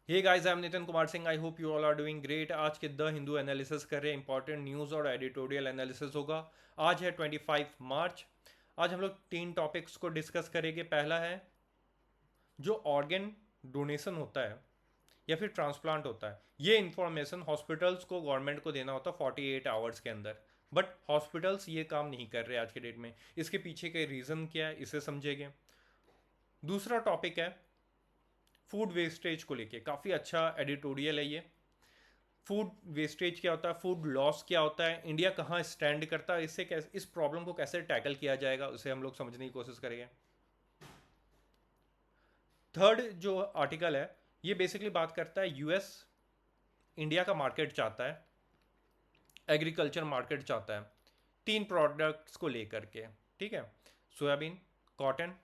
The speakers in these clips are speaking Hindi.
Hey guys, I am Nitin Kumar Singh. I hope you all are doing great. आज के द हिंदू एनालिसिस कर रहे हैं, इंपॉर्टेंट न्यूज़ और एडिटोरियल एनालिसिस होगा। आज है 25 मार्च। आज हम लोग तीन टॉपिक्स को डिस्कस करेंगे। पहला है जो ऑर्गन डोनेशन होता है या फिर ट्रांसप्लांट होता है, ये इन्फॉर्मेशन हॉस्पिटल्स को गवर्नमेंट को देना होता है 48 आवर्स के अंदर। बट हॉस्पिटल्स ये काम नहीं कर रहे आज के डेट में। इसके पीछे के रीज़न क्या है, इसे समझेंगे। दूसरा टॉपिक है फूड वेस्टेज को लेके। काफ़ी अच्छा एडिटोरियल है ये। फूड वेस्टेज क्या होता है, फूड लॉस क्या होता है, इंडिया कहाँ स्टैंड करता है, इससे कैसे, इस प्रॉब्लम को कैसे टैकल किया जाएगा, उसे हम लोग समझने की कोशिश करेंगे। थर्ड जो आर्टिकल है, ये बेसिकली बात करता है यूएस इंडिया का मार्केट चाहता है, एग्रीकल्चर मार्केट चाहता है तीन प्रोडक्ट्स को लेकर के। ठीक है, सोयाबीन, कॉटन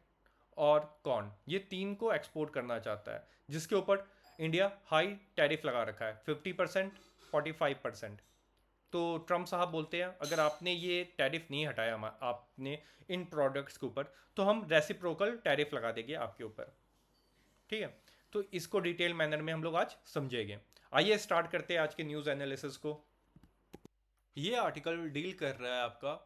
और कॉर्न, ये तीन को एक्सपोर्ट करना चाहता है, जिसके ऊपर इंडिया हाई टैरिफ लगा रखा है 50%, 45%। तो ट्रम्प साहब बोलते हैं अगर आपने ये टैरिफ नहीं हटाया आपने इन प्रोडक्ट्स के ऊपर, तो हम रेसिप्रोकल टैरिफ लगा देंगे आपके ऊपर। ठीक है, तो इसको डिटेल मैनर में हम लोग आज समझेंगे। आइए स्टार्ट करते हैं आज के न्यूज़ एनालिसिस को। ये आर्टिकल डील कर रहा है आपका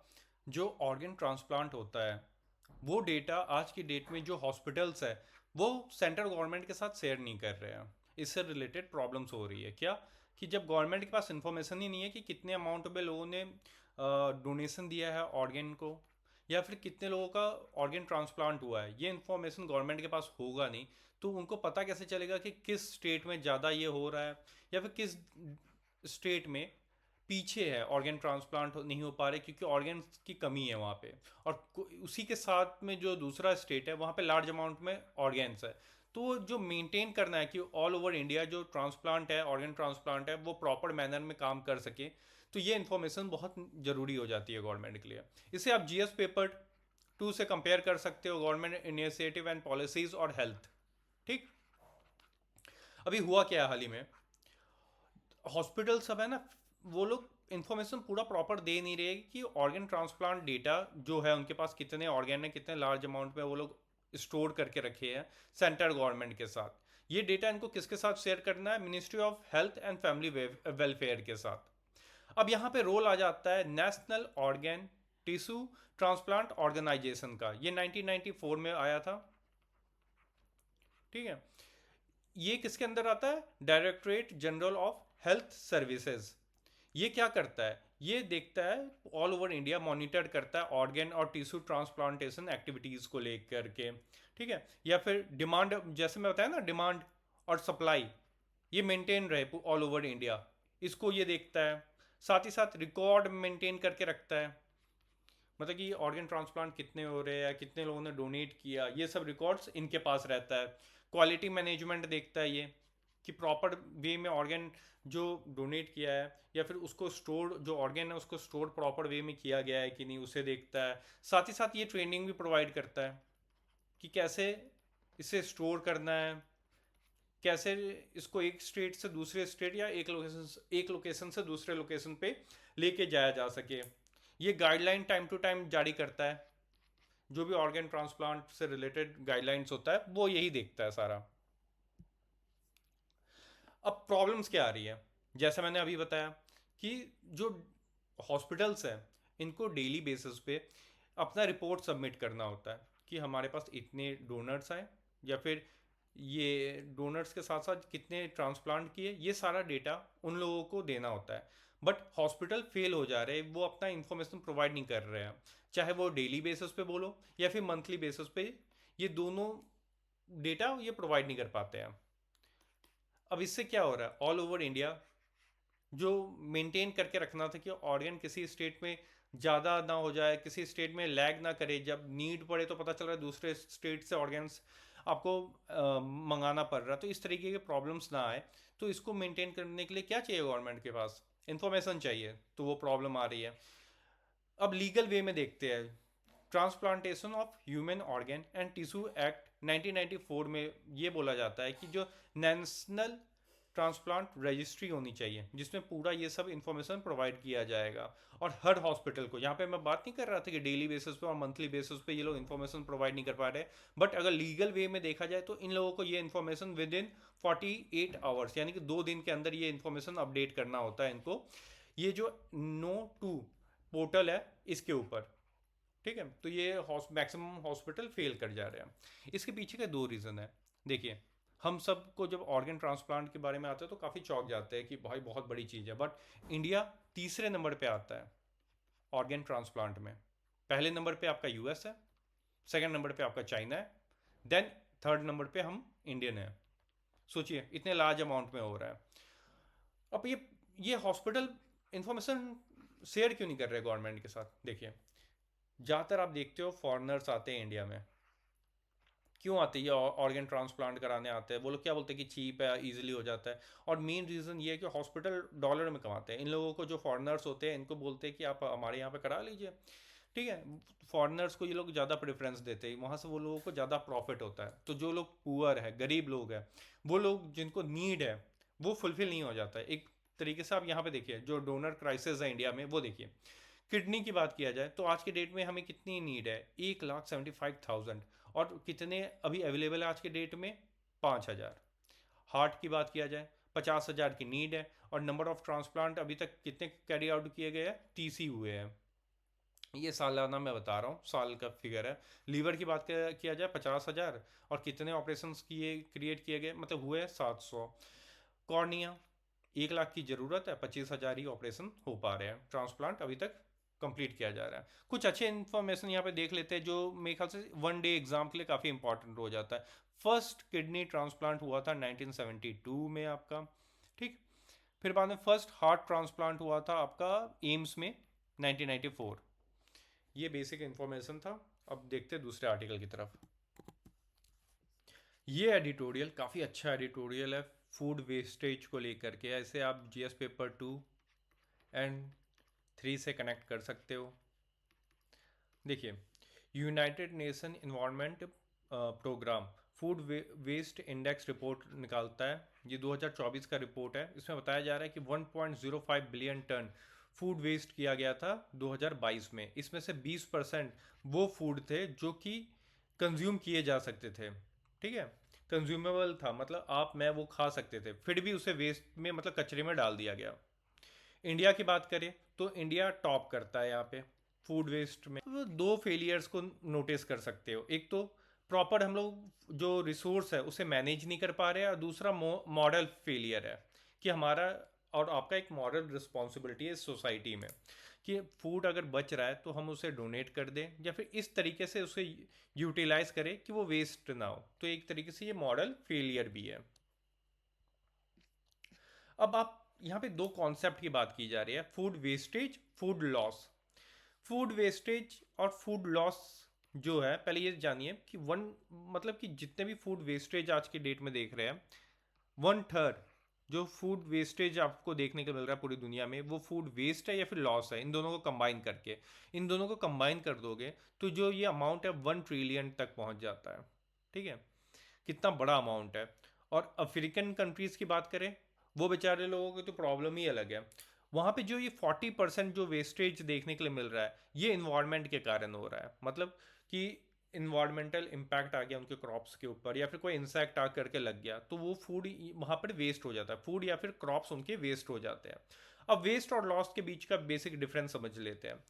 जो ऑर्गन ट्रांसप्लांट होता है, वो डेटा आज की डेट में जो हॉस्पिटल्स है वो सेंट्रल गवर्नमेंट के साथ शेयर नहीं कर रहे हैं। इससे रिलेटेड प्रॉब्लम्स हो रही है क्या, कि जब गवर्नमेंट के पास इन्फॉर्मेशन ही नहीं है कि कितने अमाउंट में लोगों ने डोनेशन दिया है ऑर्गन को, या फिर कितने लोगों का ऑर्गन ट्रांसप्लांट हुआ है, ये इन्फॉर्मेशन गवर्नमेंट के पास होगा नहीं। तो उनको पता कैसे चलेगा कि किस स्टेट में ज़्यादा ये हो रहा है, या फिर किस स्टेट में पीछे है, ऑर्गन ट्रांसप्लांट नहीं हो पा रहे क्योंकि ऑर्गन की कमी है वहाँ पे। और उसी के साथ में जो दूसरा स्टेट है वहाँ पे लार्ज अमाउंट में ऑर्गेन्स है। तो जो मेंटेन करना है कि ऑल ओवर इंडिया जो ट्रांसप्लांट है, ऑर्गन ट्रांसप्लांट है, वो प्रॉपर मैनर में काम कर सके, तो ये इन्फॉर्मेशन बहुत ज़रूरी हो जाती है गवर्नमेंट के लिए। इसे आप जीएस पेपर 2 से कंपेयर कर सकते हो, गवर्नमेंट इनिशिएटिव एंड पॉलिसीज और हेल्थ। ठीक, अभी हुआ क्या है हाल ही में, हॉस्पिटल सब है ना, वो लोग इन्फॉर्मेशन पूरा प्रॉपर दे नहीं रहे कि ऑर्गन ट्रांसप्लांट डेटा जो है उनके पास कितने ऑर्गन है, कितने लार्ज अमाउंट में वो लोग स्टोर करके रखे हैं सेंट्रल गवर्नमेंट के साथ। ये डेटा इनको किसके साथ शेयर करना है, ministry of health and family welfare के साथ। अब यहाँ पे रोल आ जाता है national organ tissue transplant organisation का। ये 1994 में आया था। ठीक है, ये किसके अंदर आता है, directorate general of health services. ये क्या करता है, ये देखता है ऑल ओवर इंडिया, मॉनिटर करता है ऑर्गन और टिश्यू ट्रांसप्लांटेशन एक्टिविटीज़ को लेकर के। ठीक है, या फिर डिमांड, जैसे मैं बताया ना, डिमांड और सप्लाई ये मेंटेन रहे ऑल ओवर इंडिया, इसको ये देखता है। साथ ही साथ रिकॉर्ड मेंटेन करके रखता है, मतलब कि ऑर्गन ट्रांसप्लांट कितने हो रहे हैं, कितने लोगों ने डोनेट किया, ये सब रिकॉर्ड्स इनके पास रहता है। क्वालिटी मैनेजमेंट देखता है ये, कि प्रॉपर वे में ऑर्गन जो डोनेट किया है या फिर उसको स्टोर, जो ऑर्गन है उसको स्टोर प्रॉपर वे में किया गया है कि नहीं, उसे देखता है। साथ ही साथ ये ट्रेनिंग भी प्रोवाइड करता है कि कैसे इसे स्टोर करना है, कैसे इसको एक स्टेट से दूसरे स्टेट या एक लोकेशन से दूसरे लोकेशन पे लेके जाया जा सके। ये गाइडलाइन टाइम टू टाइम जारी करता है, जो भी ऑर्गन ट्रांसप्लांट से रिलेटेड गाइडलाइंस होता है वो यही देखता है सारा। अब प्रॉब्लम्स क्या आ रही है, जैसा मैंने अभी बताया कि जो हॉस्पिटल्स हैं इनको डेली बेसिस पे अपना रिपोर्ट सबमिट करना होता है कि हमारे पास इतने डोनर्स आए, या फिर ये डोनर्स के साथ साथ कितने ट्रांसप्लांट किए, ये सारा डेटा उन लोगों को देना होता है। बट हॉस्पिटल फेल हो जा रहे हैं, वो अपना इंफॉर्मेशन प्रोवाइड नहीं कर रहे हैं, चाहे वो डेली बेसिस पे बोलो या फिर मंथली बेसिस पे, ये दोनों डेटा ये प्रोवाइड नहीं कर पाते हैं। अब इससे क्या हो रहा है, ऑल ओवर इंडिया जो मेंटेन करके रखना था कि ऑर्गन किसी स्टेट में ज़्यादा ना हो जाए, किसी स्टेट में लैग ना करे, जब नीड पड़े तो पता चल रहा है दूसरे स्टेट से ऑर्गन्स आपको मंगाना पड़ रहा है, तो इस तरीके के प्रॉब्लम्स ना आए। तो इसको मेंटेन करने के लिए क्या चाहिए गवर्नमेंट के पास, इंफॉर्मेशन चाहिए, तो वो प्रॉब्लम आ रही है। अब लीगल वे में देखते हैं, transplantation of human organ and tissue act 1994 में ये बोला जाता है कि जो नेशनल ट्रांसप्लांट रजिस्ट्री होनी चाहिए जिसमें पूरा ये सब इंफॉर्मेशन प्रोवाइड किया जाएगा। और हर हॉस्पिटल को, यहाँ पे मैं बात नहीं कर रहा था कि डेली बेसिस पे और मंथली बेसिस पे ये लोग इन्फॉर्मेशन प्रोवाइड नहीं कर पा रहे, बट अगर लीगल वे में देखा जाए तो इन लोगों को ये इन्फॉर्मेशन विद इन 48 आवर्स यानी कि 2 दिन के अंदर ये इन्फॉर्मेशन अपडेट करना होता है इनको, ये जो नो टू पोर्टल है इसके ऊपर। ठीक है, तो ये मैक्सिमम हॉस्पिटल फेल कर जा रहे हैं। इसके पीछे का 2 रीज़न है। देखिए, हम सबको जब ऑर्गन ट्रांसप्लांट के बारे में आते हैं तो काफ़ी चौंक जाते हैं कि भाई बहुत बड़ी चीज़ है, बट इंडिया तीसरे नंबर पे आता है ऑर्गन ट्रांसप्लांट में। पहले नंबर पे आपका यूएस है, सेकंड नंबर पे आपका चाइना है, देन थर्ड नंबर पे हम इंडियन है। सोचिए इतने लार्ज अमाउंट में हो रहा है। अब ये हॉस्पिटल इंफॉर्मेशन शेयर क्यों नहीं कर रहे गवर्नमेंट के साथ? देखिए, ज़्यादातर आप देखते हो फॉरेनर्स आते हैं इंडिया में, क्यों आते हैं? ये ऑर्गन ट्रांसप्लांट कराने आते हैं। वो लोग क्या बोलते हैं कि चीप है, इजीली हो जाता है। और मेन रीज़न ये है कि हॉस्पिटल डॉलर में कमाते हैं। इन लोगों को जो फॉरेनर्स होते हैं इनको बोलते हैं कि आप हमारे यहाँ पे करा लीजिए। ठीक है, फॉरेनर्स को ये लोग ज़्यादा प्रेफरेंस देते हैं, वहाँ से वो लोगों को ज़्यादा प्रॉफिट होता है। तो जो लोग पुअर है, गरीब लोग हैं, वो लोग जिनको नीड है वो फुलफिल नहीं हो जाता है। एक तरीके से आप यहाँ पे देखिए जो डोनर क्राइसिस है इंडिया में, वो देखिए। किडनी की बात किया जाए तो आज के डेट में हमें कितनी नीड है? 1,75,000। और कितने अभी अवेलेबल है आज के डेट में? 5,000। हार्ट की बात किया जाए 50,000 की नीड है, और नंबर ऑफ ट्रांसप्लांट अभी तक कितने कैरी आउट किए गए हैं? 30 ही हुए हैं। ये सालाना मैं बता रहा हूँ, साल का फिगर है। लीवर की बात किया जाए 50,000, और कितने ऑपरेशन किए क्रिएट किए गए, मतलब हुए 700। कॉर्निया 1 लाख की ज़रूरत है, 25,000 ही ऑपरेशन हो पा रहे हैं, ट्रांसप्लांट अभी तक कंप्लीट किया जा रहा है। कुछ अच्छे इन्फॉर्मेशन यहाँ पे देख लेते हैं जो मेरे ख्याल से वन डे एग्जाम के लिए काफ़ी इंपॉर्टेंट हो जाता है। फर्स्ट किडनी ट्रांसप्लांट हुआ था 1972 में आपका। ठीक, फिर बाद में फर्स्ट हार्ट ट्रांसप्लांट हुआ था आपका एम्स में 1994। ये बेसिक इन्फॉर्मेशन था। अब देखते हैं दूसरे आर्टिकल की तरफ। ये एडिटोरियल काफ़ी अच्छा एडिटोरियल है फूड वेस्टेज को लेकर के। ऐसे आप जीएस पेपर 2 एंड 3 से कनेक्ट कर सकते हो। देखिए, United Nation Environment Programme Food Waste Index Report निकालता है। ये 2024 का रिपोर्ट है। इसमें बताया जा रहा है कि 1.05 बिलियन टन फूड वेस्ट किया गया था 2022 में। इसमें से 20% वो फूड थे जो कि कंज्यूम किए जा सकते थे। ठीक है, कंज्यूमेबल था, मतलब आप मैं वो खा सकते थे, फिर भी उसे वेस्ट में मतलब कचरे में डाल दिया गया। इंडिया की बात करें तो इंडिया टॉप करता है यहाँ पे फूड वेस्ट में। तो 2 फेलियर्स को नोटिस कर सकते हो। एक तो प्रॉपर हम लोग जो रिसोर्स है उसे मैनेज नहीं कर पा रहे हैं, और दूसरा मॉडल फेलियर है कि हमारा और आपका एक मॉरल रिस्पॉन्सिबिलिटी है इस सोसाइटी में कि फूड अगर बच रहा है तो हम उसे डोनेट कर दें, या फिर इस तरीके से उसे यूटिलाइज करें कि वो वेस्ट ना हो। तो एक तरीके से ये मॉडल फेलियर भी है। अब आप यहाँ पे 2 कॉन्सेप्ट की बात की जा रही है, food wastage, food loss. Food wastage और फूड लॉस जो है, पहले ये जानिए कि मतलब कि जितने भी फूड वेस्टेज आज के डेट में देख रहे हैं, 1/3 जो फूड वेस्टेज आपको देखने को मिल रहा है पूरी दुनिया में, वो फूड वेस्ट है या फिर लॉस है। इन दोनों को कंबाइन करके, इन दोनों को कंबाइन कर दोगे तो जो ये अमाउंट है 1 ट्रिलियन तक पहुंच जाता है। ठीक है, कितना बड़ा अमाउंट है। और अफ्रीकन कंट्रीज़ की बात करें, वो बेचारे लोगों की तो प्रॉब्लम ही अलग है। वहाँ पे जो ये 40% जो वेस्टेज देखने के लिए मिल रहा है, ये इन्वायरमेंट के कारण हो रहा है। मतलब कि इन्वायरमेंटल इम्पैक्ट आ गया उनके क्रॉप्स के ऊपर, या फिर कोई इंसेक्ट आ करके लग गया तो वो फूड वहाँ पर वेस्ट हो जाता है। फूड या फिर क्रॉप्स उनके वेस्ट हो जाते हैं। अब वेस्ट और लॉस के बीच का बेसिक डिफरेंस समझ लेते हैं।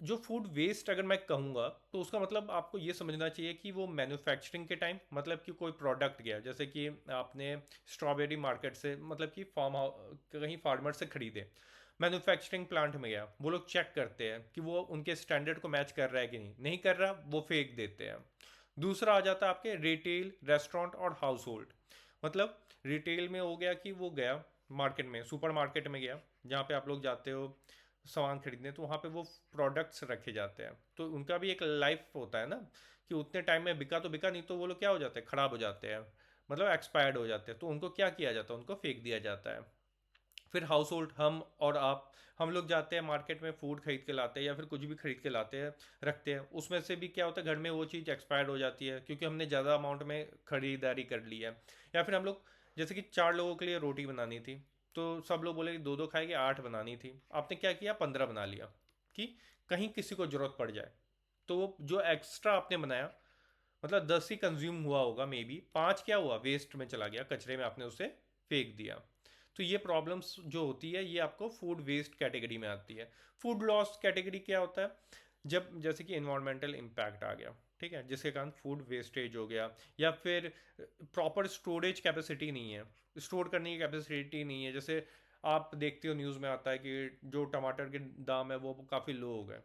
जो फूड वेस्ट अगर मैं कहूँगा तो उसका मतलब आपको ये समझना चाहिए कि वो मैन्युफैक्चरिंग के टाइम, मतलब कि कोई प्रोडक्ट गया, जैसे कि आपने स्ट्रॉबेरी मार्केट से, मतलब कि फार्म हाउस कहीं फार्मर से खरीदे, मैन्युफैक्चरिंग प्लांट में गया, वो लोग चेक करते हैं कि वो उनके स्टैंडर्ड को मैच कर रहा है कि नहीं कर रहा, वो फेंक देते हैं। दूसरा आ जाता है आपके रिटेल, रेस्टोरेंट और हाउस होल्ड। मतलब रिटेल में हो गया कि वो गया मार्केट में, सुपर मार्केट में गया, जहाँ पे आप लोग जाते हो सामान खरीदने, तो वहाँ पे वो प्रोडक्ट्स रखे जाते हैं, तो उनका भी एक लाइफ होता है ना, कि उतने टाइम में बिका तो बिका, नहीं तो वो लोग क्या हो जाते हैं, ख़राब हो जाते हैं, मतलब एक्सपायर्ड हो जाते हैं। तो उनको क्या किया जाता है, उनको फेंक दिया जाता है। फिर हाउस होल्ड, हम और आप, हम लोग जाते हैं मार्केट में, फूड खरीद के लाते हैं या फिर कुछ भी खरीद के लाते हैं, रखते हैं। उसमें से भी क्या होता है, घर में वो चीज़ एक्सपायर्ड हो जाती है क्योंकि हमने ज़्यादा अमाउंट में खरीदारी कर ली है। या फिर हम लोग जैसे कि 4 लोगों के लिए रोटी बनानी थी, तो सब लोग बोले कि दो दो खाएंगे, 8 बनानी थी। आपने क्या किया, 15 बना लिया कि कहीं किसी को ज़रूरत पड़ जाए। तो वो जो एक्स्ट्रा आपने बनाया, मतलब 10 ही कंज्यूम हुआ होगा, मे बी 5 क्या हुआ, वेस्ट में चला गया, कचरे में आपने उसे फेंक दिया। तो ये प्रॉब्लम्स जो होती है ये आपको फूड वेस्ट कैटेगरी में आती है। फूड लॉस कैटेगरी क्या होता है, जब जैसे कि इन्वायरमेंटल इम्पैक्ट आ गया, ठीक है, जिसके कारण फूड वेस्टेज हो गया, या फिर प्रॉपर स्टोरेज कैपेसिटी नहीं है, स्टोर करने की कैपेसिटी नहीं है। जैसे आप देखते हो न्यूज़ में आता है कि जो टमाटर के दाम है वो काफ़ी लो हो गए,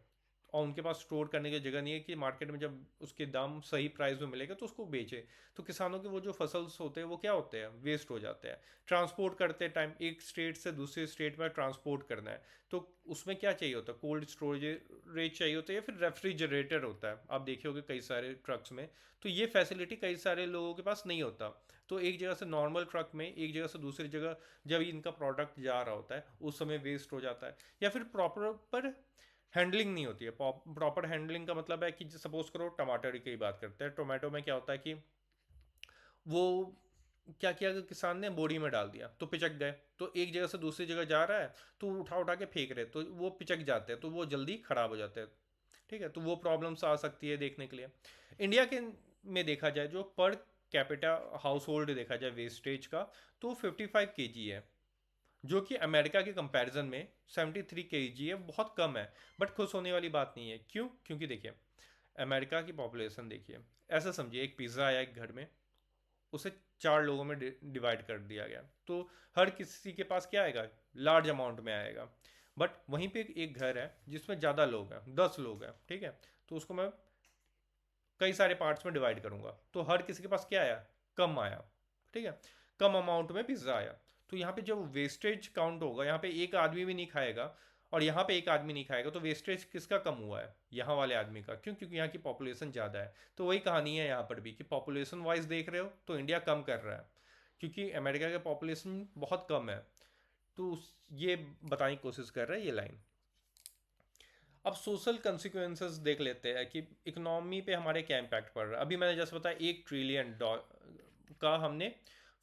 और उनके पास स्टोर करने की जगह नहीं है कि मार्केट में जब उसके दाम सही प्राइस में मिलेगा तो उसको बेचे। तो किसानों के वो जो फसल्स होते हैं वो क्या होते हैं, वेस्ट हो जाते हैं। ट्रांसपोर्ट करते टाइम एक स्टेट से दूसरे स्टेट में ट्रांसपोर्ट करना है, तो उसमें क्या चाहिए होता है, कोल्ड स्टोरेज चाहिए होता है, या फिर रेफ्रिजरेटर होता है, आप देखे होगे कई सारे ट्रक्स में। तो ये फैसिलिटी कई सारे लोगों के पास नहीं होता। तो एक जगह से नॉर्मल ट्रक में एक जगह से दूसरी जगह जब इनका प्रोडक्ट जा रहा होता है उस समय वेस्ट हो जाता है। या फिर प्रॉपर हैंडलिंग नहीं होती है। प्रॉपर हैंडलिंग का मतलब है कि सपोज करो टमाटर की बात करते हैं, टोमेटो में क्या होता है कि वो क्या किया कि किसान ने बोरी में डाल दिया तो पिचक गए, तो एक जगह से दूसरी जगह जा रहा है तो उठा उठा के फेंक रहे, तो वो पिचक जाते हैं, तो वो जल्दी खराब हो जाते हैं। ठीक है, तो वो प्रॉब्लम्स आ सकती है देखने के लिए। इंडिया के में देखा जाए जो पर कैपिटा हाउस होल्ड देखा जाए वेस्टेज का, तो 55 kg है, जो कि अमेरिका के कंपैरिजन में 73 kg है, बहुत कम है। बट खुश होने वाली बात नहीं है, क्यों, क्योंकि देखिए अमेरिका की पॉपुलेशन देखिए, ऐसा समझिए एक पिज़्ज़ा आया एक घर में, उसे 4 लोगों में डिवाइड कर दिया गया, तो हर किसी के पास क्या आएगा, लार्ज अमाउंट में आएगा। बट वहीं पे एक घर है जिसमें ज़्यादा लोग हैं, 10 लोग हैं, ठीक है, तो उसको मैं कई सारे पार्ट्स में डिवाइड करूंगा, तो हर किसी के पास क्या आया, कम आया। ठीक है, कम अमाउंट में पिज्ज़ा आया। तो यहाँ पे जब वेस्टेज काउंट होगा, यहाँ पे एक आदमी भी नहीं खाएगा और यहाँ पे एक आदमी नहीं खाएगा, तो वेस्टेज किसका कम हुआ है, यहाँ वाले आदमी का। क्यों, क्योंकि यहाँ की पॉपुलेशन ज़्यादा है। तो वही कहानी है यहाँ पर भी कि पॉपुलेशन वाइज देख रहे हो तो इंडिया कम कर रहा है, क्योंकि अमेरिका का पॉपुलेशन बहुत कम है। तो ये बताने की कोशिश कर रहा है ये लाइन। अब सोशल कंसिक्वेंसेस देख लेते हैं कि इकोनॉमी पे हमारे क्या इम्पैक्ट पड़ रहा है। अभी मैंने जैसे बताया $1 ट्रिलियन का हमने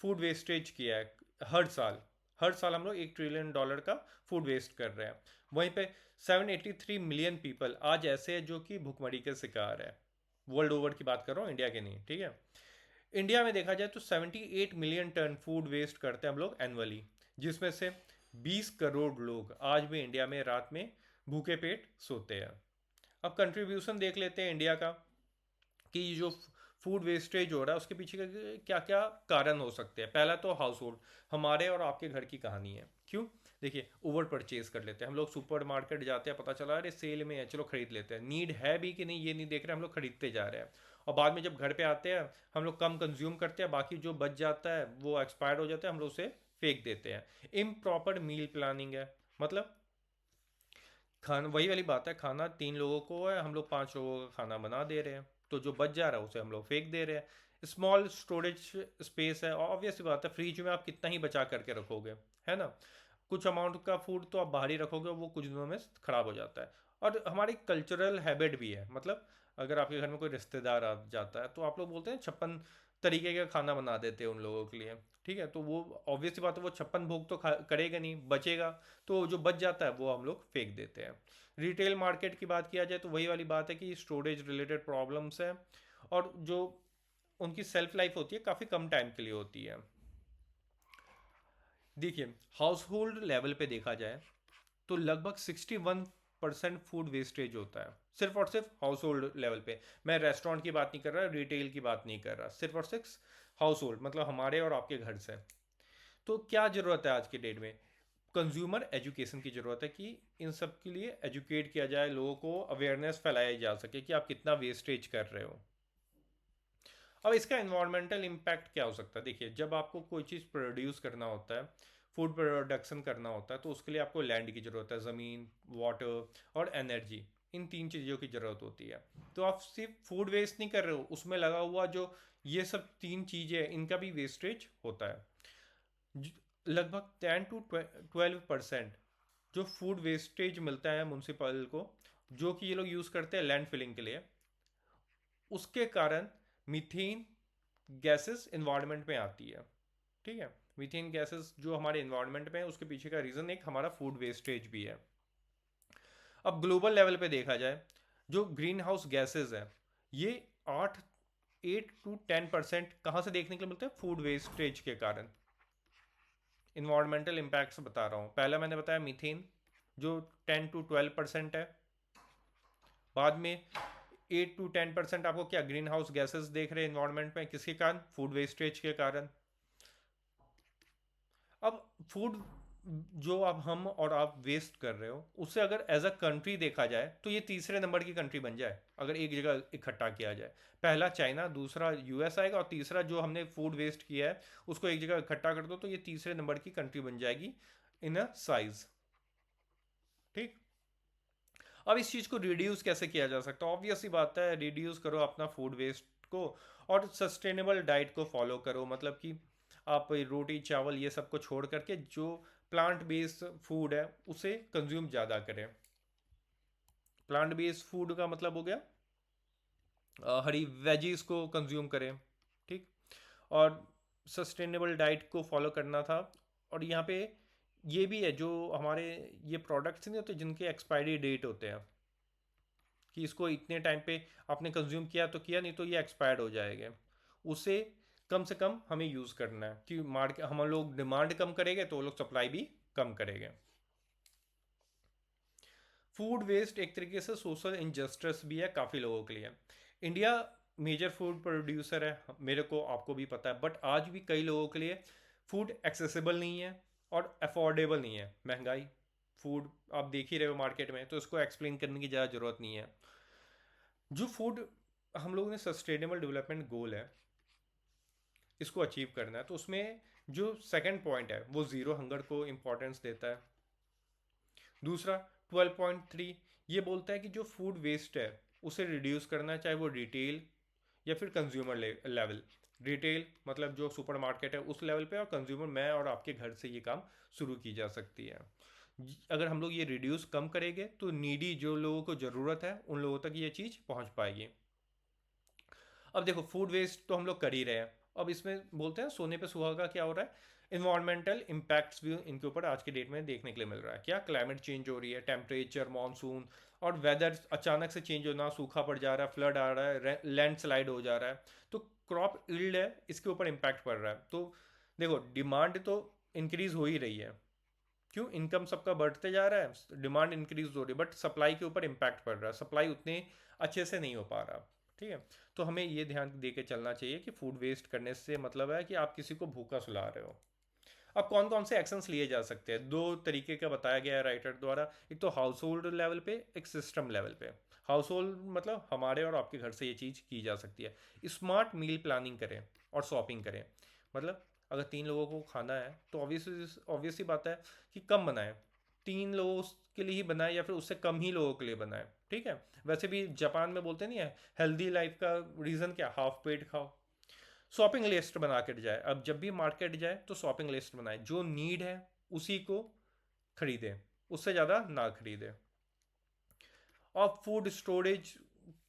फूड वेस्टेज किया है हर साल हम लोग $1 ट्रिलियन का फूड वेस्ट कर रहे हैं। वहीं पे 783 मिलियन पीपल आज ऐसे हैं जो कि भुखमरी के शिकार है। वर्ल्ड ओवर की बात कर रहा हूँ, इंडिया के नहीं, ठीक है। इंडिया में देखा जाए तो 78 मिलियन टन फूड वेस्ट करते हैं हम लोग एनुअली, जिसमें से 20 करोड़ लोग आज भी इंडिया में रात में भूखे पेट सोते हैं। अब कंट्रीब्यूशन देख लेते हैं इंडिया का कि जो फूड वेस्टेज हो रहा है उसके पीछे क्या क्या कारण हो सकते हैं। पहला तो हाउस होल्ड, हमारे और आपके घर की कहानी है। क्यों, देखिए ओवर परचेज कर लेते हैं हम लोग, सुपर मार्केट जाते हैं, पता चला अरे सेल में है, चलो खरीद लेते हैं। नीड है भी कि नहीं ये नहीं देख रहे, हम लोग खरीदते जा रहे हैं। और बाद में जब घर पे आते हैं हम लोग कम कंज्यूम करते हैं, बाकी जो बच जाता है वो एक्सपायर हो जाता है, हम लोग उसे फेंक देते हैं। इम प्रॉपर मील प्लानिंग है, मतलब खाना, वही वाली बात है, खाना 3 लोगों को है, हम लोग 5 लोगों का खाना बना दे रहे हैं, तो जो बच जा रहा है उसे हम लोग फेंक दे रहे हैं। स्मॉल स्टोरेज स्पेस है, और ऑब्वियस बात है फ्रिज में आप कितना ही बचा करके रखोगे, है ना। कुछ अमाउंट का फूड तो आप बाहर ही रखोगे, वो कुछ दिनों में ख़राब हो जाता है। और हमारी कल्चरल हैबिट भी है, मतलब अगर आपके घर में कोई रिश्तेदार आ जाता है तो आप लोग बोलते हैं 56 तरीके का खाना बना देते हैं उन लोगों के लिए। ठीक है, तो वो ऑब्वियस सी बात है, वो 56 भोग तो करेगा नहीं, बचेगा, तो जो बच जाता है वो हम लोग फेंक देते हैं। रिटेल मार्केट की बात किया जाए तो वही वाली बात है कि स्टोरेज रिलेटेड प्रॉब्लम्स है, और जो उनकी सेल्फ लाइफ होती है काफ़ी कम टाइम के लिए होती है। देखिए हाउस होल्ड लेवल पे देखा जाए तो लगभग 61% फूड वेस्टेज होता है, सिर्फ और सिर्फ हाउस होल्ड लेवल पे। मैं रेस्टोरेंट की बात नहीं कर रहा, रिटेल की बात नहीं कर रहा, सिर्फ और सिर्फ हाउस होल्ड, मतलब हमारे और आपके घर से। तो क्या ज़रूरत है आज की डेट में, कंज्यूमर एजुकेशन की ज़रूरत है कि इन सब के लिए एजुकेट किया जाए, लोगों को अवेयरनेस फैलाई जा सके कि आप कितना वेस्टेज कर रहे हो। अब इसका इन्वायरमेंटल इम्पैक्ट क्या हो सकता है, देखिए जब आपको कोई चीज़ प्रोड्यूस करना होता है, फूड प्रोडक्शन करना होता है, तो उसके लिए आपको लैंड की ज़रूरत है, ज़मीन, वाटर और एनर्जी, इन 3 चीज़ों की ज़रूरत होती है। तो आप सिर्फ फूड वेस्ट नहीं कर रहे हो, उसमें लगा हुआ जो ये सब 3 चीज़ें हैं इनका भी वेस्टेज होता है। लगभग 10 to 12% जो फूड वेस्टेज मिलता है म्यूनसिपल को, जो कि ये लोग यूज़ करते हैं लैंड फिलिंग के लिए, उसके कारण मीथेन गैसेस इन्वायरमेंट में आती है। ठीक है। मीथेन गैसेस जो हमारे इन्वायरमेंट में है उसके पीछे का रीज़न एक हमारा फूड वेस्टेज भी है। अब ग्लोबल लेवल पे देखा जाए, जो ग्रीन हाउस गैसेज है, ये 8 to 10% कहाँ से देखने के लिए मिलते हैं? फूड वेस्टेज के कारण। इन्वायरमेंटल इम्पैक्ट्स बता रहा हूँ। पहला मैंने बताया मीथेन, जो 10 to 12% है। बाद में 8 to 10% आपको क्या ग्रीन हाउस गैसेस देख रहे हैं इन्वायरमेंट में, किसके कारण? फूड वेस्टेज के कारण। अब फूड जो अब हम और आप वेस्ट कर रहे हो, उससे अगर एज अ कंट्री देखा जाए तो ये तीसरे नंबर की कंट्री बन जाए अगर एक जगह इकट्ठा किया जाए। पहला चाइना, दूसरा यूएस आएगा, और तीसरा जो हमने फूड वेस्ट किया है उसको एक जगह इकट्ठा कर दो तो ये तीसरे नंबर की कंट्री बन जाएगी इन अ साइज। ठीक। अब इस चीज़ को रिड्यूस कैसे किया जा सकता है? ऑब्वियस सी बात है, रिड्यूस करो अपना फूड वेस्ट को, और सस्टेनेबल डाइट को फॉलो करो। मतलब कि आप रोटी चावल ये सब को छोड़ करके जो प्लांट बेस्ड फूड है उसे कंज्यूम ज़्यादा करें। प्लांट बेस्ड फूड का मतलब हो गया हरी वेजीज को कंज्यूम करें। ठीक। और सस्टेनेबल डाइट को फॉलो करना था। और यहाँ पे ये भी है, जो हमारे ये प्रोडक्ट्स नहीं होते जिनके एक्सपायरी डेट होते हैं, कि इसको इतने टाइम पे आपने कंज्यूम किया तो किया, नहीं तो ये एक्सपायर्ड हो जाएगा, उसे कम से कम हमें यूज़ करना है। कि मार्केट, हम लोग डिमांड कम करेंगे तो वो लोग सप्लाई भी कम करेंगे। फूड वेस्ट एक तरीके से सोशल इनजस्टिस भी है काफ़ी लोगों के लिए। इंडिया मेजर फूड प्रोड्यूसर है, मेरे को आपको भी पता है, बट आज भी कई लोगों के लिए फूड एक्सेसिबल नहीं है और अफोर्डेबल नहीं है। महंगाई, फूड आप देख ही रहे हो मार्केट में, तो इसको एक्सप्लेन करने की ज़्यादा ज़रूरत नहीं है। जो फूड हम लोगों ने सस्टेनेबल डेवलपमेंट गोल है इसको अचीव करना है, तो उसमें जो सेकंड पॉइंट है वो ज़ीरो हंगर को इम्पोर्टेंस देता है। दूसरा 12.3 ये बोलता है कि जो फूड वेस्ट है उसे रिड्यूस करना है, चाहे वो रिटेल या फिर कंज्यूमर लेवल। रिटेल मतलब जो सुपर मार्केट है उस लेवल पे, और कंज्यूमर मैं और आपके घर से ये काम शुरू की जा सकती है। अगर हम लोग ये रिड्यूस कम करेंगे तो नीडी जो लोगों को ज़रूरत है उन लोगों तक ये चीज़ पहुंच पाएगी। अब देखो, फूड वेस्ट तो हम लोग कर ही रहे हैं। अब इसमें बोलते हैं सोने पे सुहागा, क्या हो रहा है? इन्वायरमेंटल इम्पैक्ट्स भी इनके ऊपर आज के डेट में देखने के लिए मिल रहा है। क्या? क्लाइमेट चेंज हो रही है, टेम्परेचर, मानसून और वेदर अचानक से चेंज होना, सूखा पड़ जा रहा है, फ्लड आ रहा है, लैंड स्लाइड हो जा रहा है। तो क्रॉप इल्ड है, इसके ऊपर इम्पैक्ट पड़ रहा है। तो देखो, डिमांड तो इंक्रीज हो ही रही है। क्यों? इनकम सबका बढ़ते जा रहा है, डिमांड इंक्रीज हो रही है, बट सप्लाई के ऊपर इम्पैक्ट पड़ रहा है, सप्लाई उतने अच्छे से नहीं हो पा रहा। ठीक है। तो हमें ये ध्यान दे के चलना चाहिए कि फूड वेस्ट करने से मतलब है कि आप किसी को भूखा सुला रहे हो। अब कौन कौन से एक्शंस लिए जा सकते हैं? दो तरीके का बताया गया है राइटर द्वारा। एक तो हाउस होल्ड लेवल पे, एक सिस्टम लेवल पे। हाउस होल्ड मतलब हमारे और आपके घर से ये चीज़ की जा सकती है। स्मार्ट मील प्लानिंग करें और शॉपिंग करें। मतलब अगर 3 लोगों को खाना है तो ऑब्वियसली बात है कि कम बनाएं। 3 लोगों के लिए ही बनाएं या फिर उससे कम ही लोगों के लिए बनाएं। ठीक है। वैसे भी जापान में बोलते नहीं है, हेल्दी लाइफ का रीज़न क्या? हाफ पेट खाओ। शॉपिंग लिस्ट बना कर जाए। अब जब भी मार्केट जाए तो शॉपिंग लिस्ट बनाए, जो नीड है उसी को खरीदें, उससे ज़्यादा ना खरीदें। और फूड स्टोरेज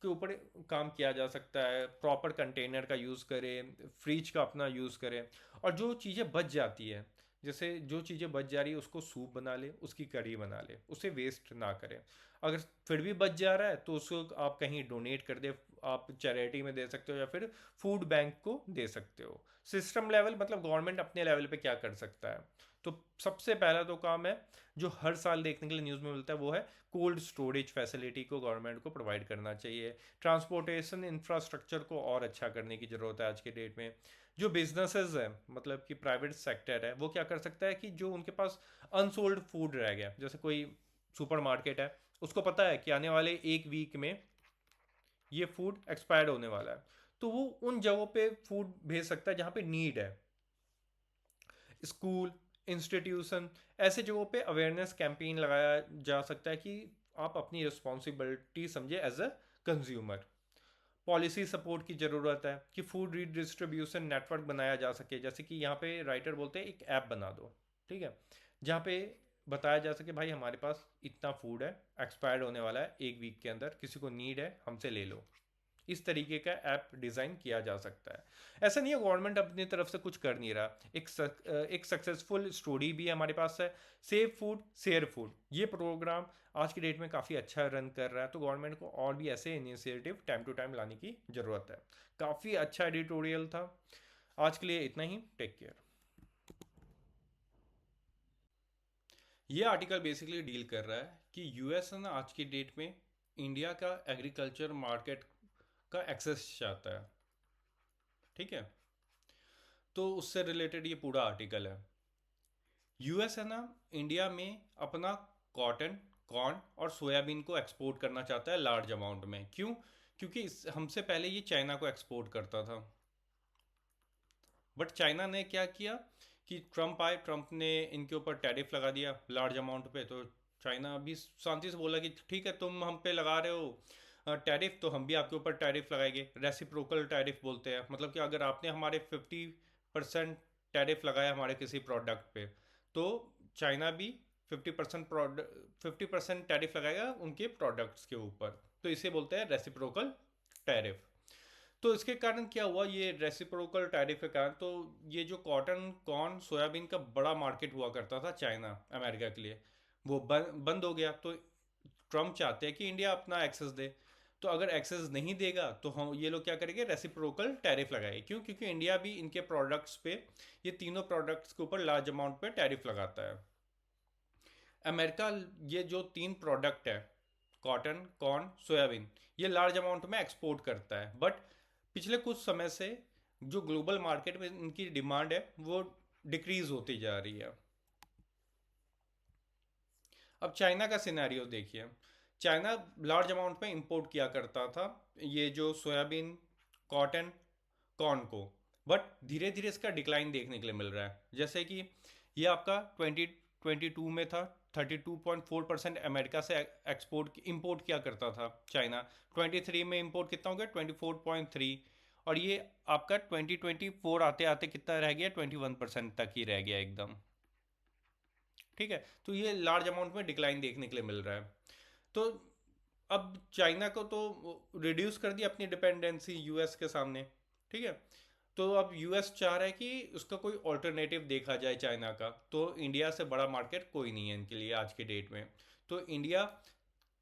के ऊपर काम किया जा सकता है। प्रॉपर कंटेनर का यूज़ करें, फ्रिज का अपना यूज़ करें। और जो चीज़ें बच जाती है, जैसे जो चीज़ें बच जा रही है उसको सूप बना ले, उसकी कढ़ी बना ले, उसे वेस्ट ना करें। अगर फिर भी बच जा रहा है तो उसको आप कहीं डोनेट कर दे, आप चैरिटी में दे सकते हो या फिर फूड बैंक को दे सकते हो। सिस्टम लेवल मतलब गवर्नमेंट अपने लेवल पे क्या कर सकता है? तो सबसे पहला तो काम है जो हर साल देखने के लिए न्यूज़ में मिलता है, वो है कोल्ड स्टोरेज फैसिलिटी को गवर्नमेंट को प्रोवाइड करना चाहिए। ट्रांसपोर्टेशन इंफ्रास्ट्रक्चर को और अच्छा करने की ज़रूरत है आज के डेट में। जो बिजनेसेस है, मतलब कि प्राइवेट सेक्टर है, वो क्या कर सकता है कि जो उनके पास अनसोल्ड फूड रह गया, जैसे कोई सुपर मार्केट है, उसको पता है कि आने वाले एक वीक में ये फूड एक्सपायर्ड होने वाला है, तो वो उन जगहों पे फूड भेज सकता है जहाँ पे नीड है। स्कूल, इंस्टीट्यूशन, ऐसे जगहों पे अवेयरनेस कैंपेन लगाया जा सकता है कि आप अपनी रिस्पॉन्सिबिलिटी समझे as a consumer. Policy support की ज़रूरत है कि फूड रीडिस्ट्रीब्यूशन नेटवर्क बनाया जा सके। जैसे कि यहाँ पे राइटर बोलते हैं एक ऐप बना दो। ठीक है। जहाँ पे बताया जा सके भाई हमारे पास इतना फूड है, एक्सपायर्ड होने वाला है एक वीक के अंदर, किसी को नीड है हमसे ले लो। इस तरीके का ऐप डिज़ाइन किया जा सकता है। ऐसा नहीं है गवर्नमेंट अपनी तरफ से कुछ कर नहीं रहा। एक सक्सेसफुल स्टोरी भी हमारे पास है, सेव फूड शेयर फूड। ये प्रोग्राम आज की डेट में काफ़ी अच्छा रन कर रहा है, तो गवर्नमेंट को और भी ऐसे इनिशिएटिव टाइम टू टाइम लाने की ज़रूरत है। काफ़ी अच्छा एडिटोरियल था। आज के लिए इतना ही। Take care. ये आर्टिकल बेसिकली डील कर रहा है कि यूएस है ना आज की डेट में इंडिया का एग्रीकल्चर मार्केट का एक्सेस चाहता है। ठीक है, तो उससे रिलेटेड ये पूरा आर्टिकल है। यूएस है ना इंडिया में अपना कॉटन, कॉर्न और सोयाबीन को एक्सपोर्ट करना चाहता है लार्ज अमाउंट में। क्यों? क्योंकि हमसे पहले ये चाइना को एक्सपोर्ट करता था। बट चाइना ने क्या किया कि ट्रम्प आए, ट्रम्प ने इनके ऊपर टैरिफ लगा दिया लार्ज अमाउंट पे। तो चाइना अभी शांति से बोला कि ठीक है, तुम हम पे लगा रहे हो टैरिफ, तो हम भी आपके ऊपर टैरिफ लगाएंगे। रेसिप्रोकल टैरिफ बोलते हैं, मतलब कि अगर आपने हमारे 50% टैरिफ लगाया हमारे किसी प्रोडक्ट पे, तो चाइना भी 50% प्रोडक्ट 50% टैरिफ लगाएगा उनके प्रोडक्ट्स के ऊपर। तो इसे बोलते हैं रेसिप्रोकल टैरिफ। तो इसके कारण क्या हुआ, ये रेसिप्रोकल टैरिफ के कारण, तो ये जो कॉटन, कॉर्न, सोयाबीन का बड़ा मार्केट हुआ करता था चाइना अमेरिका के लिए, वो बंद हो गया। तो ट्रम्प चाहते हैं कि इंडिया अपना एक्सेस दे। तो अगर एक्सेस नहीं देगा तो हम ये लोग क्या करेंगे, रेसिप्रोकल टैरिफ लगाएंगे। क्यों? क्योंकि इंडिया भी इनके प्रोडक्ट्स पे, ये तीनों प्रोडक्ट्स के ऊपर लार्ज अमाउंट पे टैरिफ लगाता है। अमेरिका ये जो तीन प्रोडक्ट है, कॉटन, कॉर्न, सोयाबीन, ये लार्ज अमाउंट में एक्सपोर्ट करता है। बट पिछले कुछ समय से जो ग्लोबल मार्केट में इनकी डिमांड है वो डिक्रीज होती जा रही है। अब चाइना का सिनेरियो देखिए। चाइना लार्ज अमाउंट में इंपोर्ट किया करता था ये जो सोयाबीन, कॉटन, कॉर्न को। बट धीरे धीरे इसका डिक्लाइन देखने के लिए मिल रहा है। जैसे कि ये आपका 2022 में था, 32.4% अमेरिका से एक्सपोर्ट इंपोर्ट किया करता था चाइना। 23 में इंपोर्ट कितना हो गया, 24.3। और ये आपका 2024 आते आते कितना रह गया, 21% तक ही रह गया एकदम। ठीक है, तो ये लार्ज अमाउंट में डिक्लाइन देखने के लिए मिल रहा है। तो अब चाइना को तो रिड्यूस कर दिया अपनी डिपेंडेंसी यूएस के सामने। ठीक है, तो अब यूएस चाह रहा है कि उसका कोई ऑल्टरनेटिव देखा जाए चाइना का। तो इंडिया से बड़ा मार्केट कोई नहीं है इनके लिए आज के डेट में। तो इंडिया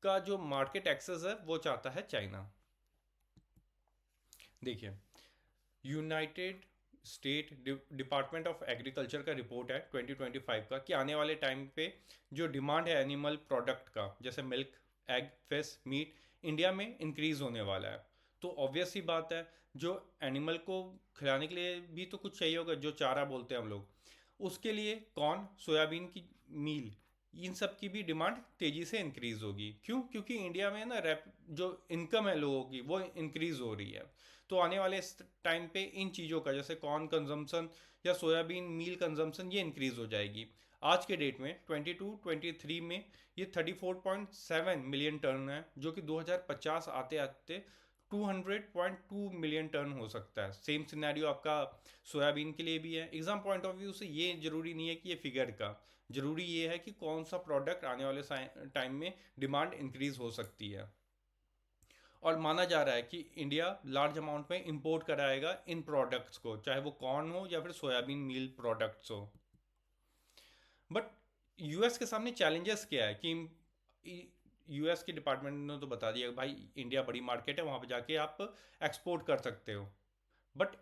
का जो मार्केट एक्सेस है वो चाहता है चाइना। देखिए, United state department of agriculture का रिपोर्ट है 2025 का, कि आने वाले टाइम पे जो डिमांड है एनिमल प्रोडक्ट का, जैसे milk, egg, fish, meat, India में इंक्रीज होने वाला है। तो ऑब्वियस ही बात है, जो एनिमल को खिलाने के लिए भी तो कुछ चाहिए होगा, जो चारा बोलते हैं हम लोग, उसके लिए कॉर्न, सोयाबीन की मील, इन सब की भी डिमांड तेज़ी से इंक्रीज होगी। क्यों? क्योंकि इंडिया में ना रैप जो इनकम है लोगों की वो इंक्रीज हो रही है। तो आने वाले टाइम पे इन चीज़ों का, जैसे कॉर्न कंजम्पशन या सोयाबीन मील कंजम्पशन, ये इंक्रीज हो जाएगी। आज के डेट में 22-23 में ये 34.7 मिलियन टन है, जो कि 2050 आते आते 200.2 मिलियन टन हो सकता है। सेम सिनेरियो आपका सोयाबीन के लिए भी है। एग्जाम पॉइंट ऑफ व्यू से ये जरूरी नहीं है कि ये फिगर का, जरूरी ये है कि कौन सा प्रोडक्ट आने वाले टाइम में डिमांड इंक्रीज हो सकती है। और माना जा रहा है कि इंडिया लार्ज अमाउंट में इंपोर्ट कराएगा इन प्रोडक्ट्स को, चाहे वो कॉर्न हो या फिर सोयाबीन मील प्रोडक्ट्स हो। बट यूएस के सामने चैलेंजेस क्या है कि यूएस के डिपार्टमेंट ने तो बता दिया भाई इंडिया बड़ी मार्केट है, वहाँ पे जाके आप एक्सपोर्ट कर सकते हो। बट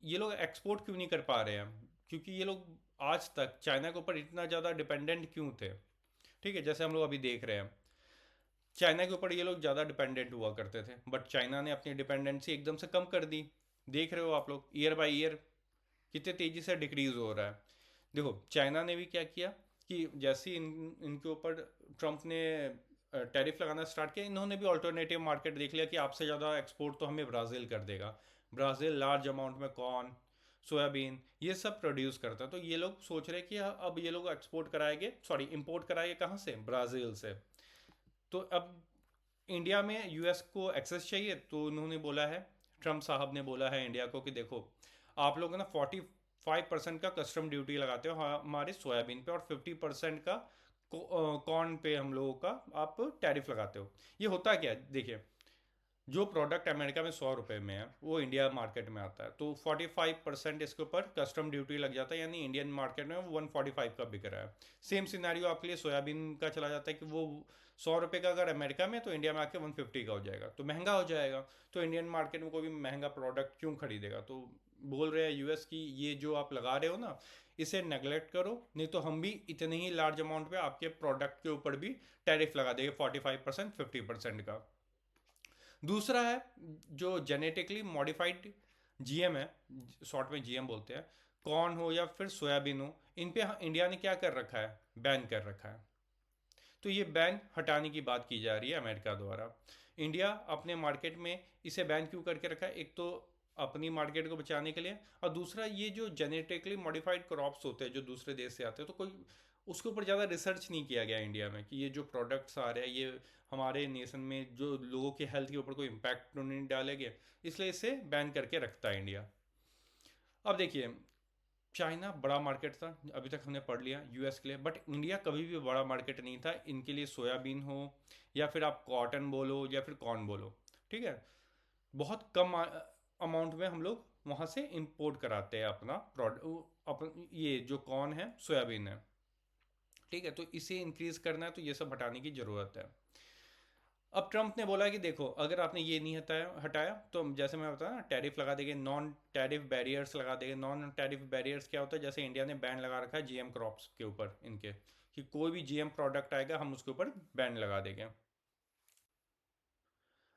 ये लोग एक्सपोर्ट क्यों नहीं कर पा रहे हैं? क्योंकि ये लोग आज तक चाइना के ऊपर इतना ज़्यादा डिपेंडेंट क्यों थे? ठीक है, जैसे हम लोग अभी देख रहे हैं, चाइना के ऊपर ये लोग ज़्यादा डिपेंडेंट हुआ करते थे, बट चाइना ने अपनी डिपेंडेंसी एकदम से कम कर दी। देख रहे हो आप लोग, ईयर बाय ईयर कितने तेज़ी से डिक्रीज हो रहा है। देखो चाइना ने भी क्या किया कि जैसे ही इनके ऊपर ट्रम्प ने टैरिफ लगाना स्टार्ट किया, इन्होंने भी ऑल्टरनेटिव मार्केट देख लिया कि आपसे ज़्यादा एक्सपोर्ट तो हमें ब्राज़ील कर देगा। ब्राज़ील लार्ज अमाउंट में कॉर्न, सोयाबीन, ये सब प्रोड्यूस करता है। तो ये लोग सोच रहे हैं कि अब ये लोग एक्सपोर्ट कराएंगे, सॉरी इंपोर्ट कराएंगे, कहाँ से? ब्राज़ील से। तो अब इंडिया में यूएस को एक्सेस चाहिए, तो उन्होंने बोला है, ट्रम्प साहब ने बोला है इंडिया को कि देखो आप लोग ना 45% का कस्टम ड्यूटी लगाते हो हमारे सोयाबीन पे, और 50% का कॉर्न पे हम लोगों का आप टैरिफ लगाते हो। ये होता क्या है देखिए, जो प्रोडक्ट अमेरिका में 100 रुपये में है वो इंडिया मार्केट में आता है, तो 45% इसके ऊपर कस्टम ड्यूटी लग जाता है, यानी इंडियन मार्केट में वो 145 का बिक रहा है। सेम सिनारियो आपके लिए सोयाबीन का चला जाता है कि वो 100 रुपये का अगर अमेरिका में, तो इंडिया में आके 150 का हो जाएगा, तो महंगा हो जाएगा। तो इंडियन मार्केट में कोई भी महंगा प्रोडक्ट क्यों खरीदेगा? तो बोल रहे हैं यूएस की ये जो आप लगा रहे हो ना, इसे नेगलेक्ट करो, नहीं तो हम भी इतने ही लार्ज अमाउंट पे आपके प्रोडक्ट के ऊपर भी टैरिफ लगा देंगे 45% 50% का। दूसरा है जो जेनेटिकली मॉडिफाइड जीएम है, शॉर्ट में जीएम बोलते हैं, कॉर्न हो या फिर सोयाबीन हो, इन पे इंडिया ने क्या कर रखा है, बैन कर रखा है। तो ये बैन हटाने की बात की जा रही है अमेरिका द्वारा। इंडिया अपने मार्केट में इसे बैन क्यों करके रखा है? एक तो अपनी मार्केट को बचाने के लिए, और दूसरा ये जो जेनेटिकली मॉडिफाइड क्रॉप्स होते हैं जो दूसरे देश से आते हैं, तो कोई उसके ऊपर ज़्यादा रिसर्च नहीं किया गया इंडिया में कि ये जो प्रोडक्ट्स आ रहे हैं ये हमारे नेशन में जो लोगों के हेल्थ के ऊपर कोई इम्पैक्ट तो नहीं डालेंगे, इसलिए इसे बैन करके रखता है इंडिया। अब देखिए, चाइना बड़ा मार्केट था, अभी तक हमने पढ़ लिया यूएस के लिए, बट इंडिया कभी भी बड़ा मार्केट नहीं था इनके लिए, सोयाबीन हो या फिर आप कॉटन बोलो या फिर कॉर्न बोलो, ठीक है। बहुत कम अमाउंट में हम लोग वहाँ से इंपोर्ट कराते हैं अपना प्रोडक्ट, अपन ये जो कॉर्न है सोयाबीन है, ठीक है। तो इसे इंक्रीज करना है, तो ये सब हटाने की ज़रूरत है। अब ट्रम्प ने बोला कि देखो, अगर आपने ये नहीं हटाया हटाया तो जैसे मैं बताया ना, टैरिफ लगा देंगे, नॉन टैरिफ बैरियर्स लगा देंगे। नॉन टैरिफ बैरियर्स क्या होता है? जैसे इंडिया ने बैन लगा रखा है जीएम क्रॉप्स के ऊपर इनके, कि कोई भी जीएम प्रोडक्ट आएगा हम उसके ऊपर बैन लगा देंगे।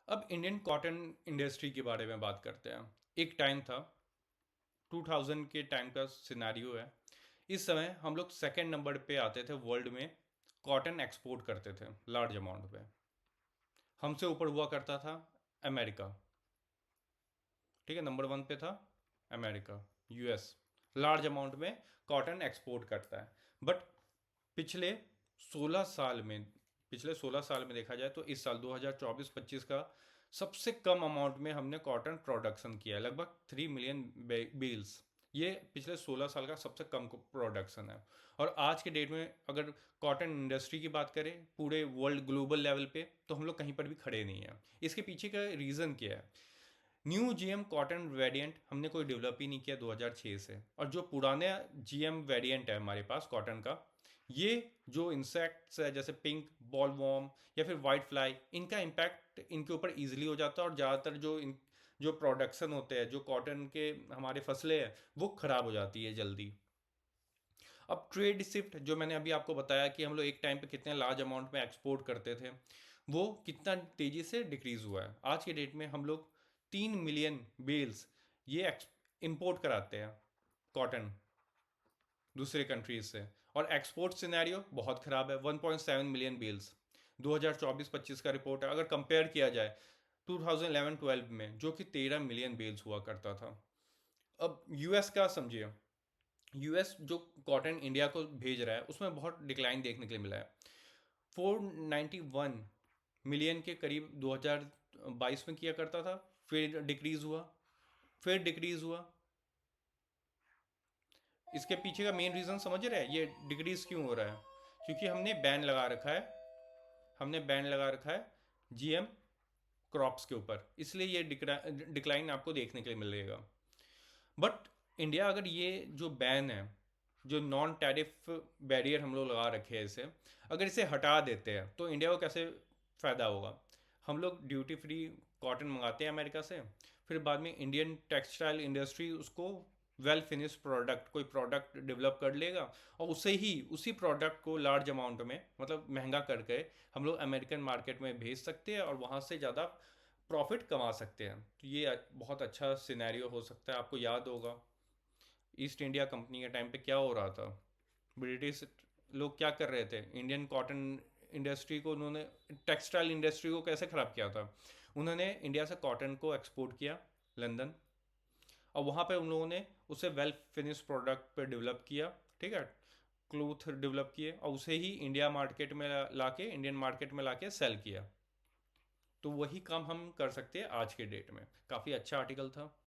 अब इंडियन कॉटन इंडस्ट्री के बारे में बात करते हैं। एक टाइम था, 2000 के टाइम का सिनारियो है, इस समय हम लोग सेकेंड नंबर पे आते थे वर्ल्ड में, कॉटन एक्सपोर्ट करते थे लार्ज अमाउंट पे। हमसे ऊपर हुआ करता था अमेरिका, ठीक है, नंबर 1 पे था अमेरिका, यूएस लार्ज अमाउंट में कॉटन एक्सपोर्ट करता है। बट पिछले 16 साल में पिछले 16 साल में देखा जाए तो इस साल 2024-25 का सबसे कम अमाउंट में हमने कॉटन प्रोडक्शन किया है, लगभग 3 मिलियन बेल्स। ये पिछले 16 साल का सबसे कम प्रोडक्शन है। और आज के डेट में अगर कॉटन इंडस्ट्री की बात करें पूरे वर्ल्ड ग्लोबल लेवल पे, तो हम लोग कहीं पर भी खड़े नहीं हैं। इसके पीछे का रीज़न क्या है? न्यू जीएम कॉटन वेरिएंट हमने कोई डेवलप ही नहीं किया 2006 से, और जो पुराने जीएम वेरिएंट है हमारे पास कॉटन का, ये जो इंसेक्ट्स है जैसे पिंक बॉलवॉर्म या फिर वाइट फ्लाई, इनका इम्पैक्ट इनके ऊपर ईजिली हो जाता है, और ज़्यादातर जो प्रोडक्शन होते हैं, जो कॉटन के हमारे फसलें हैं, वो ख़राब हो जाती है जल्दी। अब ट्रेड शिफ्ट जो मैंने अभी आपको बताया कि हम लोग एक टाइम पे कितने लार्ज अमाउंट में एक्सपोर्ट करते थे, वो कितना तेज़ी से डिक्रीज़ हुआ है। आज के डेट में हम लोग 3 मिलियन बेल्स ये इंपोर्ट कराते हैं कॉटन दूसरे कंट्रीज से, और एक्सपोर्ट सिनेरियो बहुत ख़राब है, 1.7 मिलियन बेल्स 2024-25 का रिपोर्ट है। अगर कंपेयर किया जाए 2011-12 में, जो कि 13 मिलियन बेल्स हुआ करता था। अब यूएस का समझिए, यूएस जो कॉटन इंडिया को भेज रहा है उसमें बहुत डिक्लाइन देखने के लिए मिला है। 491 मिलियन के करीब 2022 में किया करता था, फिर डिक्रीज़ हुआ, फिर डिक्रीज़ हुआ। इसके पीछे का मेन रीज़न समझ रहे हैं ये डिक्रीज़ क्यों हो रहा है? क्योंकि हमने बैन लगा रखा है जीएम क्रॉप्स के ऊपर, इसलिए ये डिक्लाइन आपको देखने के लिए मिलेगा। बट इंडिया अगर ये जो बैन है, जो नॉन टैरिफ बैरियर हम लोग लगा रखे हैं, इसे अगर इसे हटा देते हैं तो इंडिया को कैसे फ़ायदा होगा? हम लोग ड्यूटी फ्री कॉटन मंगाते हैं अमेरिका से, फिर बाद में इंडियन टेक्सटाइल इंडस्ट्री उसको वेल फिनिश प्रोडक्ट कोई प्रोडक्ट डेवलप कर लेगा, और उसी प्रोडक्ट को लार्ज अमाउंट में मतलब महंगा करके हम लोग अमेरिकन मार्केट में भेज सकते हैं और वहाँ से ज़्यादा प्रॉफिट कमा सकते हैं। तो ये बहुत अच्छा सिनेरियो हो सकता है। आपको याद होगा ईस्ट इंडिया कंपनी के टाइम पे क्या हो रहा था, ब्रिटिश लोग क्या कर रहे थे, इंडियन कॉटन इंडस्ट्री को उन्होंने, टेक्सटाइल इंडस्ट्री को कैसे ख़राब किया था? उन्होंने इंडिया से कॉटन को एक्सपोर्ट किया लंदन, और वहाँ पे उन लोगों ने उसे वेल फिनिश प्रोडक्ट पे डेवलप किया, ठीक है, क्लोथ डेवलप किए, और उसे ही इंडिया मार्केट में लाके इंडियन मार्केट में लाके सेल किया। तो वही काम हम कर सकते हैं आज के डेट में। काफ़ी अच्छा आर्टिकल था।